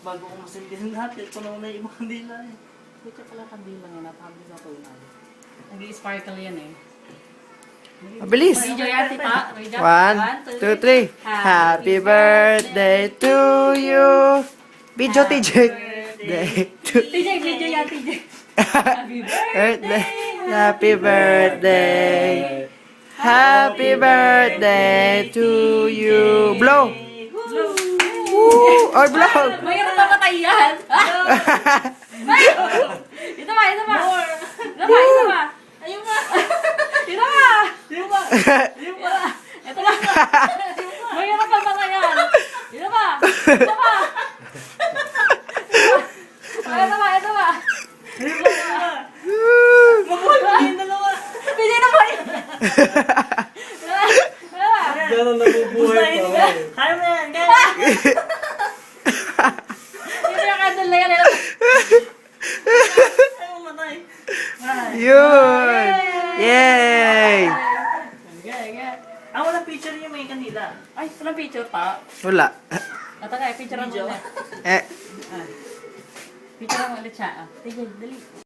bago ko masindihan lahat, ito na una yung ibang kandila eh. Ito pala kandila nga, napakagod sa tunay. Nag-i-sparkle yan eh. Mabilis. Video yan, tita. 1, 2, 3. Happy birthday to you. Video, TJ. Birthday to TJ, video yan, TJ. Happy birthday. Happy birthday. Happy birthday to you. Blow. Woo! Or blow. Mayroon pa patay yan. Ito ba, ito ba? Ito ba, ito ba? Ayun nga! Ito ba? Ayun ba? Ayun ba? Ito ba? Mayroon pa patay yan. Ito ba? Ito ba? Ito ba, ito ba? Mabuhay pa yung dalawa! Pili na po yun. Ito ba? Gano'n nabubuhay pa ako. Kaya mo yan, kaya mo yan. Ito yung candle na yan. Ay, umatay. Ay. Yun. Yay. Walang picture niyo may kanila. Ay, walang picture pa. Wala. Ito nga, picture mo Video. ulit. Eh. Picture mo ulit siya. Tigil, dali.